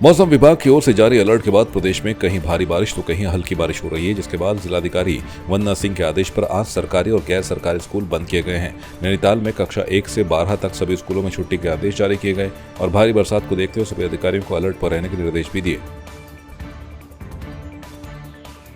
मौसम विभाग की ओर से जारी अलर्ट के बाद प्रदेश में कहीं भारी बारिश तो कहीं हल्की बारिश हो रही है, जिसके बाद जिलाधिकारी वंदना सिंह के आदेश पर आज सरकारी और गैर सरकारी स्कूल बंद किए गए हैं। नैनीताल में कक्षा 1 से 12 तक सभी स्कूलों में छुट्टी के आदेश जारी किए गए और भारी बरसात को देखते हुए सभी अधिकारियों को अलर्ट पर रहने के निर्देश भी दिए।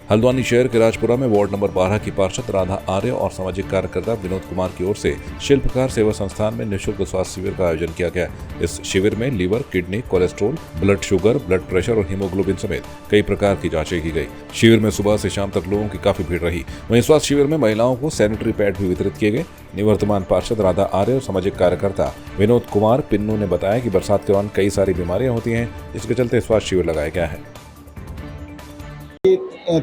हल्द्वानी शहर के राजपुरा में वार्ड नंबर 12 की पार्षद राधा आर्य और सामाजिक कार्यकर्ता विनोद कुमार की ओर से शिल्पकार सेवा संस्थान में निःशुल्क स्वास्थ्य शिविर का आयोजन किया गया। इस शिविर में liver, kidney, cholesterol, blood sugar, blood pressure और हीमोग्लोबिन समेत कई प्रकार की जांचें की गई। शिविर में सुबह से शाम तक लोगों की काफी भीड़ रही। वहीं स्वास्थ्य शिविर में महिलाओं को सैनिटरी पैड भी वितरित किए गए। निवर्तमान पार्षद राधा आर्य और सामाजिक कार्यकर्ता विनोद कुमार पिन्नू ने बताया कि बरसात के दौरान कई सारी बीमारियां होती हैं, जिसके चलते स्वास्थ्य शिविर लगाया गया है।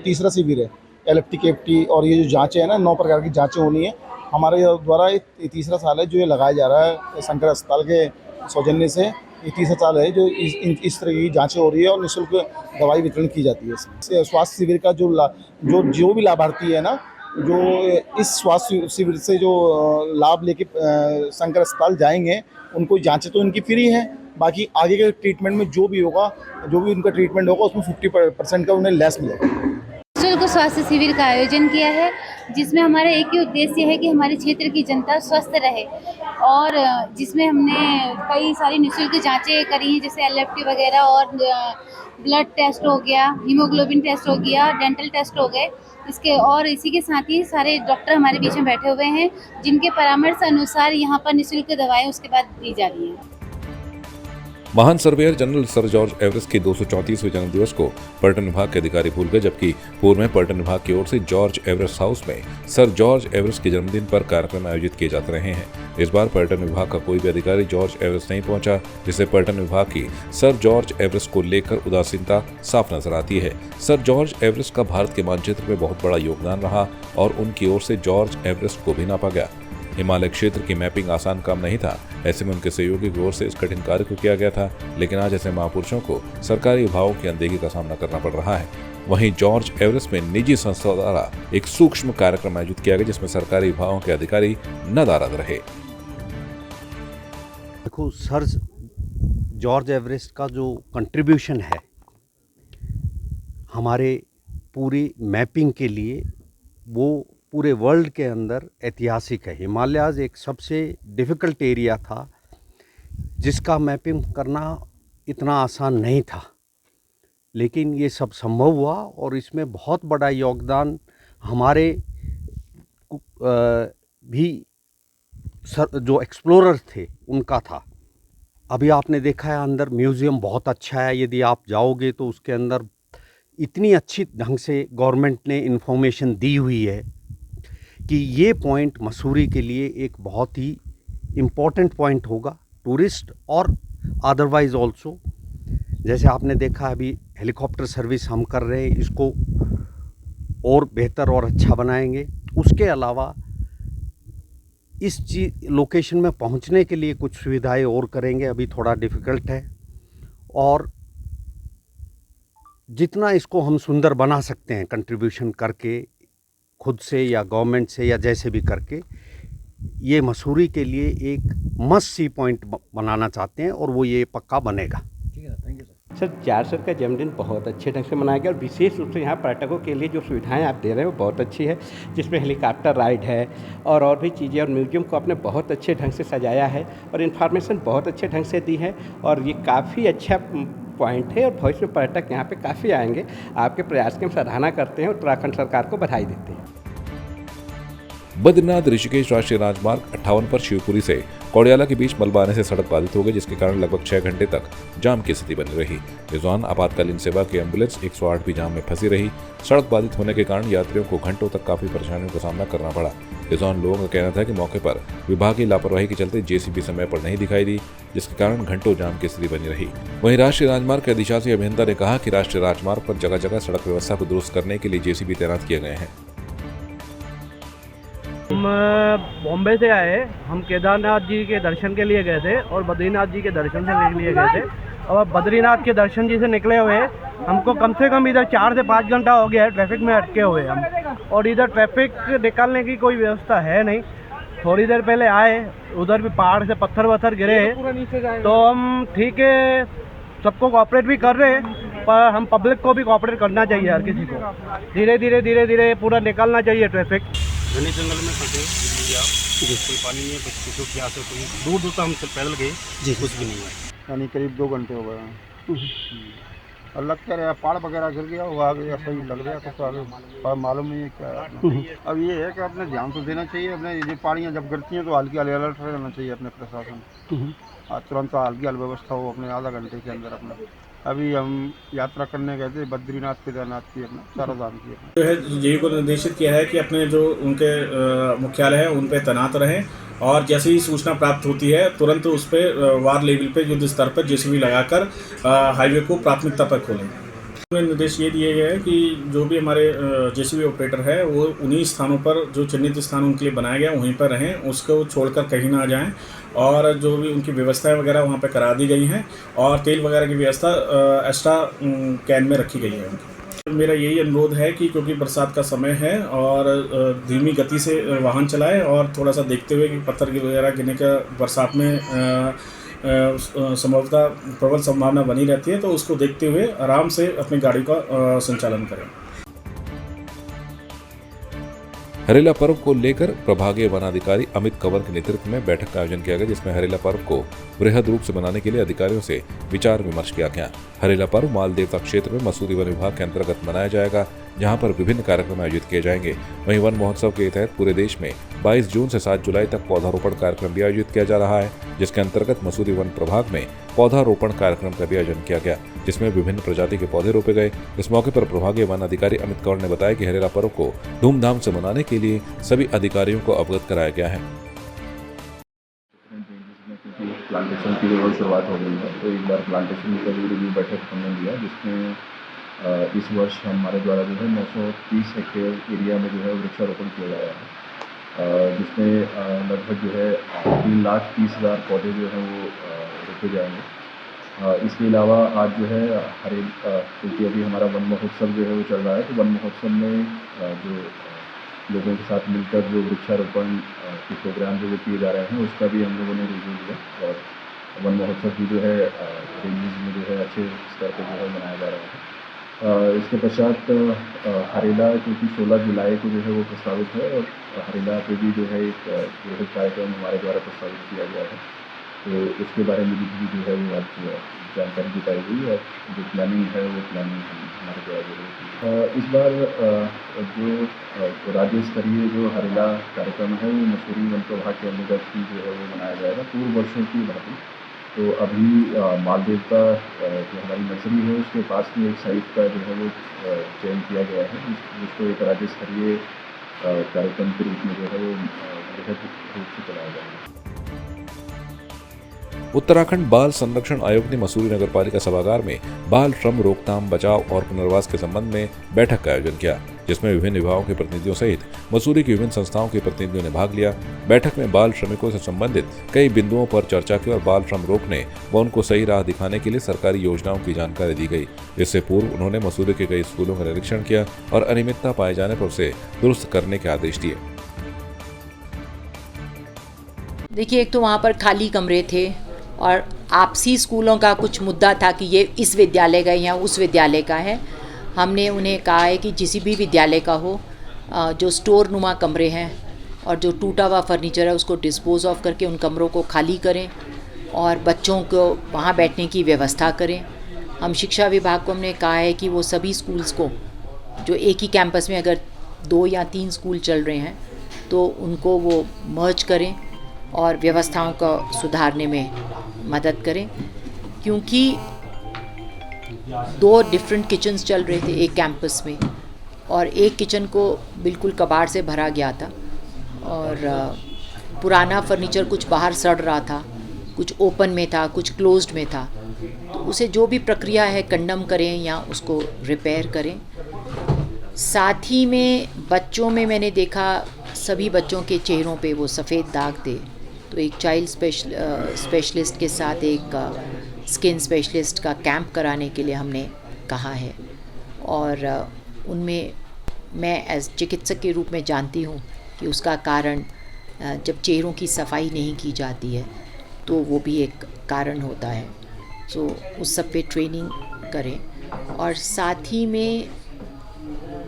तीसरा शिविर है LFT, KFT और ये जो जांचें हैं ना, 9 प्रकार की जांचें होनी है हमारे द्वारा। ये तीसरा साल है जो ये लगाया जा रहा है शंकर अस्पताल के सौजन्य से। ये तीसरा साल है जो इस तरह की जांचें हो रही है और निःशुल्क दवाई वितरण की जाती है। स्वास्थ्य शिविर का जो भी लाभार्थी है ना, जो इस स्वास्थ्य शिविर से जो लाभ लेके शंकर अस्पताल जाएंगे, उनको जांचें तो इनकी फ्री हैं। बाकी आगे के ट्रीटमेंट में जो भी होगा, जो भी उनका ट्रीटमेंट होगा, उसमें 50% का उन्हें लेस मिलेगा। निःशुल्क स्वास्थ्य शिविर का आयोजन किया है, जिसमें हमारा एक ही उद्देश्य है कि हमारे क्षेत्र की जनता स्वस्थ रहे और जिसमें हमने कई सारी निःशुल्क जांचें करी हैं, जैसे LFT वगैरह और ब्लड टेस्ट हो गया, हीमोग्लोबिन टेस्ट हो गया, डेंटल टेस्ट हो गए। इसी के साथ ही सारे डॉक्टर हमारे बीच में बैठे हुए हैं, जिनके परामर्श अनुसार यहाँ पर निःशुल्क दवाएं उसके बाद दी जा रही हैं। महान surveyor general sir George Everest के 234वें जन्मदिवस को पर्यटन विभाग के अधिकारी भूल गए, जबकि पूर्व में पर्यटन विभाग की ओर से जॉर्ज एवरेस्ट हाउस में सर जॉर्ज एवरेस्ट के जन्मदिन पर कार्यक्रम आयोजित किए जाते रहे हैं। इस बार पर्यटन विभाग का कोई भी अधिकारी जॉर्ज एवरेस्ट नहीं पहुंचा, जिससे पर्यटन विभाग की सर जॉर्ज एवरेस्ट को लेकर उदासीनता साफ नजर आती है। सर जॉर्ज एवरेस्ट का भारत के मानचित्र में बहुत बड़ा योगदान रहा और उनकी ओर से जॉर्ज एवरेस्ट को भी नापा गया। हिमालय क्षेत्र की मैपिंग आसान काम नहीं था, ऐसे में उनके सहयोगी की ओर से इस कठिन कार्य को किया गया था, लेकिन आज ऐसे महापुरुषों को सरकारी विभागों की अनदेखी का सामना करना पड़ रहा है। वहीं जॉर्ज एवरेस्ट में निजी संस्थाओं द्वारा एक सूक्ष्म कार्यक्रम आयोजित किया गया, जिसमें सरकारी विभागों के अधिकारी नदारद रहे। देखो, सर जॉर्ज एवरेस्ट का जो कंट्रीब्यूशन है हमारे पूरी मैपिंग के लिए, वो पूरे वर्ल्ड के अंदर ऐतिहासिक है। हिमालयाज़ एक सबसे डिफ़िकल्ट एरिया था, जिसका मैपिंग करना इतना आसान नहीं था, लेकिन ये सब संभव हुआ और इसमें बहुत बड़ा योगदान हमारे भी जो एक्सप्लोरर थे उनका था। अभी आपने देखा है अंदर म्यूज़ियम बहुत अच्छा है, यदि आप जाओगे तो उसके अंदर इतनी अच्छी ढंग से गवर्नमेंट ने इन्फॉर्मेशन दी हुई है कि ये पॉइंट मसूरी के लिए एक बहुत ही इम्पॉर्टेंट पॉइंट होगा, टूरिस्ट और अदरवाइज़ ऑल्सो। जैसे आपने देखा अभी हेलीकॉप्टर सर्विस हम कर रहे हैं, इसको और बेहतर और अच्छा बनाएंगे। उसके अलावा इस लोकेशन में पहुंचने के लिए कुछ सुविधाएं और करेंगे, अभी थोड़ा डिफ़िकल्ट है, और जितना इसको हम सुंदर बना सकते हैं कंट्रीब्यूशन करके, खुद से या गवर्नमेंट से या जैसे भी करके, ये मसूरी के लिए एक मस्ट सी पॉइंट बनाना चाहते हैं और वो ये पक्का बनेगा। ठीक है, thank you sir. George sir का जन्मदिन बहुत अच्छे ढंग से मनाया गया और विशेष रूप से यहाँ पर्यटकों के लिए जो सुविधाएं आप दे रहे हैं वो बहुत अच्छी है, जिसमें हेलीकॉप्टर राइड है और भी चीज़ें, और म्यूजियम को आपने बहुत अच्छे ढंग से सजाया है और इन्फॉर्मेशन बहुत अच्छे ढंग से दी है और ये काफ़ी अच्छा पॉइंट है और भविष्य में पर्यटक यहाँ पे काफ़ी आएंगे। आपके प्रयास की हम सराहना करते हैं और उत्तराखंड सरकार को बधाई देते हैं। बद्रीनाथ ऋषिकेश राष्ट्रीय राजमार्ग 58 पर शिवपुरी से कौड़ियाला के बीच मलबा आने से सड़क बाधित हो गई, जिसके कारण लगभग 6 घंटे तक जाम की स्थिति बनी रही। इस दौरान आपातकालीन सेवा की एम्बुलेंस 108 भी जाम में फंसी रही। सड़क बाधित होने के कारण यात्रियों को घंटों तक काफी परेशानियों का सामना करना पड़ा। इस दौरान लोगों का कहना था कि मौके पर विभागीय लापरवाही के चलते JCB समय पर नहीं दिखाई दी, जिसके कारण घंटों जाम की स्थिति बनी रही। वहीं राष्ट्रीय राजमार्ग के अधिशासी अभियंता ने कहा कि राष्ट्रीय राजमार्ग पर जगह जगह सड़क व्यवस्था को दुरुस्त करने के लिए JCB तैनात किए गए हैं। हम बॉम्बे से आए, हम केदारनाथ जी के दर्शन के लिए गए थे और बद्रीनाथ जी के दर्शन से लिए गए थे। और बद्रीनाथ के दर्शन जी से निकले हुए हमको कम से कम इधर 4 से 5 घंटा हो गया है ट्रैफिक में अटके हुए हम, और इधर ट्रैफिक निकालने की कोई व्यवस्था है नहीं। थोड़ी देर पहले आए, उधर भी पहाड़ से पत्थर वत्थर गिरे, तो हम ठीक है सबको कोऑपरेट भी कर रहे हैं, पर हम पब्लिक को भी कोऑपरेट करना चाहिए, हर किसी को धीरे धीरे पूरा निकालना चाहिए ट्रैफिक। घने जंगल में फंसे जी, कोई पानी नहीं है, कुछ पूछो क्या से कोई दूर दूर तक हम पैदल गए जी, कुछ भी नहीं है। यानी करीब 2 घंटे हो गए और लग क्या रहा पहाड़ वगैरह गिर गया वो आगे ऐसा ही लग रहा कुछ आगे पर मालूम नहीं है क्या। अब ये है कि अपने ध्यान तो देना चाहिए, अपने ये पहाड़ियाँ जब गिरती हैं तो हल्की हल्की अलर्ट रहना चाहिए अपने प्रशासन, तुरंत हल्की हल व्यवस्था हो अपने आधा घंटे के अंदर अपना। अभी हम यात्रा करने गए थे बद्रीनाथ केदारनाथ की अपना चाराधाम की जो है जेई को निर्देशित किया है कि अपने जो उनके मुख्यालय है उन पर तैनात रहें और जैसे ही सूचना प्राप्त होती है तुरंत उस पर वार लेवल पे युद्ध स्तर पर जेसीबी लगाकर हाईवे को प्राथमिकता पर खोलें। निर्देश ये दिए गए हैं कि जो भी हमारे जेसीबी ऑपरेटर है वो उन्हीं स्थानों पर जो चिन्हित स्थान उनके लिए बनाया गया वहीं पर रहें, उसको छोड़कर कहीं ना जाएं और जो भी उनकी व्यवस्थाएं वगैरह वहाँ पर करा दी गई हैं और तेल वगैरह की व्यवस्था एक्स्ट्रा कैन में रखी गई है उनकी। मेरा यही अनुरोध है कि क्योंकि बरसात का समय है और धीमी गति से वाहन चलाएं और थोड़ा सा देखते हुए कि पत्थर वगैरह गिरने का बरसात में संभवतः प्रबल संभावना बनी रहती है, तो उसको देखते हुए आराम से अपनी गाड़ी का संचालन करें। हरेला पर्व को लेकर प्रभागीय वनाधिकारी अमित कंवर के नेतृत्व में बैठक का आयोजन किया गया, जिसमें हरेला पर्व को वृहद रूप से मनाने के लिए अधिकारियों से विचार विमर्श किया गया। हरेला पर्व माल देवता क्षेत्र में मसूरी वन विभाग के अंतर्गत मनाया जाएगा, जहां पर विभिन्न कार्यक्रम आयोजित किए जाएंगे। वहीं वन महोत्सव के तहत पूरे देश में 22 जून से 7 जुलाई तक पौधारोपण कार्यक्रम भी आयोजित किया जा रहा है, जिसके अंतर्गत मसूरी वन प्रभाग में पौधारोपण कार्यक्रम का भी आयोजन किया गया, जिसमें विभिन्न प्रजाति के पौधे रोपे गए। इस मौके पर प्रभागीय वन अधिकारी अमित कंवर ने बताया कि हरेला पर्व को धूमधाम से मनाने के लिए सभी अधिकारियों को अवगत कराया गया है। प्लांटेशन की जो शुरुआत हो गई है, तो एक बार प्लांटेशन का भी रिव्यू बैठक हमने लिया, जिसमें इस वर्ष हमारे द्वारा जो है 930 हेक्टेयर एरिया में जो है वृक्षारोपण किया गया है, जिसमें लगभग जो है 3,30,000 पौधे जो हैं वो रोपे जाएंगे। इसके अलावा आज जो है क्योंकि अभी हमारा वन महोत्सव जो है वो चल रहा है, तो वन महोत्सव में जो लोगों के साथ मिलकर जो वृक्षारोपण के प्रोग्राम जो किए जा रहे हैं उसका भी हम लोगों ने रिव्यू लिया और वन महोत्सव की जो है रेंजेस में जो है अच्छे स्तर पर जो है मनाया जा रहा है। इसके पश्चात हरेला क्योंकि 16 जुलाई को जो है वो प्रस्तावित है और हरेला पे भी जो है एक वृहद कार्यक्रम हमारे द्वारा प्रस्तावित किया गया है, तो उसके बारे में भी जो है वो आज जानकारी जुटाई गई और जो प्लानिंग है वो प्लानिंग हमारे द्वारा जो है इस बार जो राज्य स्तरीय जो हरेला कार्यक्रम है वो मसूरी वन प्रभाग के अंतर्गत ही जो है वो मनाया जाएगा पूर्व वर्षों की भांति। तो अभी माल देवता जो हमारी नर्सरी है उसके पास में एक साइट का जो है वो चयन किया गया है, जिसको एक राज्य स्तरीय कार्यक्रम के रूप में जो है वो वृहद रूप से चलाया जाएगा। उत्तराखंड बाल संरक्षण आयोग ने मसूरी नगर पालिका सभागार में बाल श्रम रोकथाम, बचाव और पुनर्वास के संबंध में बैठक का आयोजन किया, जिसमें विभिन्न विभागों के प्रतिनिधियों सहित मसूरी की विभिन्न संस्थाओं के प्रतिनिधियों ने भाग लिया। बैठक में बाल श्रमिकों से संबंधित कई बिंदुओं पर चर्चा की और बाल श्रम रोकने व उनको सही राह दिखाने के लिए सरकारी योजनाओं की जानकारी दी गई। इससे पूर्व उन्होंने मसूरी के कई स्कूलों का निरीक्षण किया और अनियमितता पाए जाने पर उसे दुरुस्त करने के आदेश दिए। देखिए, एक तो वहाँ पर खाली कमरे थे और आपसी स्कूलों का कुछ मुद्दा था कि ये इस विद्यालय का या उस विद्यालय का है। हमने उन्हें कहा है कि किसी भी विद्यालय का हो, जो स्टोर नुमा कमरे हैं और जो टूटा हुआ फर्नीचर है उसको डिस्पोज ऑफ करके उन कमरों को खाली करें और बच्चों को वहाँ बैठने की व्यवस्था करें। हम शिक्षा विभाग को हमने कहा है कि वो सभी स्कूल्स को, जो एक ही कैंपस में अगर 2 या 3 स्कूल चल रहे हैं तो उनको वो मर्ज करें और व्यवस्थाओं को सुधारने में मदद करें, क्योंकि 2 डिफरेंट किचन्स चल रहे थे एक कैंपस में और एक किचन को बिल्कुल कबाड़ से भरा गया था और पुराना फर्नीचर कुछ बाहर सड़ रहा था, कुछ ओपन में था, कुछ क्लोज्ड में था। तो उसे जो भी प्रक्रिया है कंडम करें या उसको रिपेयर करें। साथ ही में बच्चों में मैंने देखा सभी बच्चों के चेहरों पे वो सफ़ेद दाग थे, तो एक चाइल्ड स्पेशलिस्ट के साथ एक स्किन स्पेशलिस्ट का कैंप कराने के लिए हमने कहा है और उनमें मैं एज चिकित्सक के रूप में जानती हूँ कि उसका कारण जब चेहरों की सफाई नहीं की जाती है तो वो भी एक कारण होता है। सो उस सब पे ट्रेनिंग करें। और साथ ही में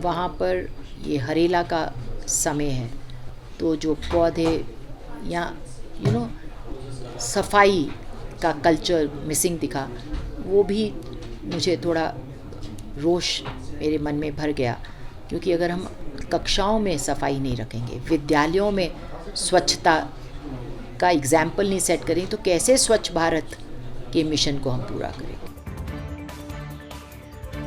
वहाँ पर ये हरेला का समय है, तो जो पौधे या सफाई का कल्चर मिसिंग दिखा, वो भी मुझे थोड़ा रोष मेरे मन में भर गया। क्योंकि अगर हम कक्षाओं में सफाई नहीं रखेंगे, विद्यालयों में स्वच्छता का एग्जाम्पल नहीं सेट करें, तो कैसे स्वच्छ भारत के मिशन को हम पूरा करेंगे।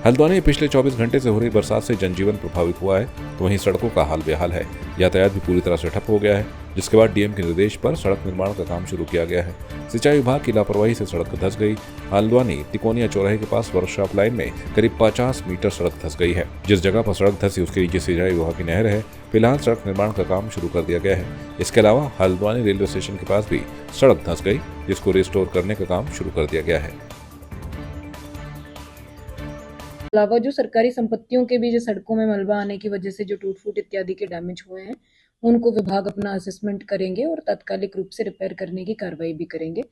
हल्द्वानी में पिछले 24 घंटे से हो रही बरसात से जनजीवन प्रभावित हुआ है, तो वहीं सड़कों का हाल बेहाल है। यातायात भी पूरी तरह से ठप हो गया है, जिसके बाद डीएम के निर्देश पर सड़क निर्माण का काम शुरू किया गया है। सिंचाई विभाग की लापरवाही से सड़क धंस गई। हल्द्वानी तिकोनिया चौराहे के पास वर्कशॉप लाइन में करीब 50 मीटर सड़क धंस गई है। जिस जगह पर सड़क धंसी उसके नीचे सिंचाई विभाग की नहर है। फिलहाल सड़क निर्माण का काम शुरू कर दिया गया है। इसके अलावा हल्द्वानी रेलवे स्टेशन के पास भी सड़क धंस गई, जिसको रिस्टोर करने का काम शुरू कर दिया गया है। अलावा जो सरकारी संपत्तियों के भी जो सड़कों में मलबा आने की वजह से जो टूट फूट इत्यादि के डैमेज हुए हैं, उनको विभाग अपना असेसमेंट करेंगे और तात्कालिक रूप से रिपेयर करने की कार्रवाई भी करेंगे।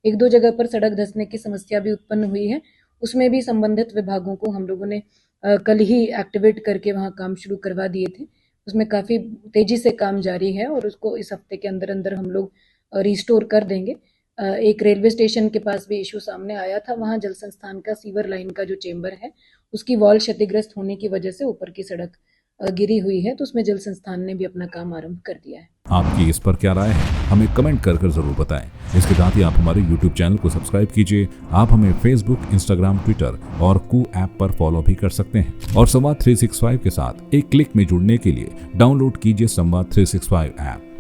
एक दो जगह पर सड़क धंसने की समस्या भी उत्पन्न हुई है, उसमें भी संबंधित विभागों को हम लोगों ने कल ही एक्टिवेट करके वहाँ काम शुरू करवा दिए थे। उसमें काफ़ी तेज़ी से काम जारी है और उसको इस हफ्ते के अंदर अंदर हम लोग रिस्टोर कर देंगे। एक रेलवे स्टेशन के पास भी इशू सामने आया था, वहाँ जल संस्थान का सीवर लाइन का जो चेंबर है उसकी वॉल क्षतिग्रस्त होने की वजह से ऊपर की सड़क गिरी हुई है, तो उसमें जल संस्थान ने भी अपना काम आरंभ कर दिया है। आपकी इस पर क्या राय है, हमें कमेंट कर जरूर बताएं। इसके साथ ही आप हमारे YouTube चैनल को सब्सक्राइब कीजिए। आप हमें Facebook, Instagram, Twitter और कू ऐप पर फॉलो भी कर सकते हैं। और संवाद 365 के साथ एक क्लिक में जुड़ने के लिए डाउनलोड कीजिए संवाद 365 ऐप।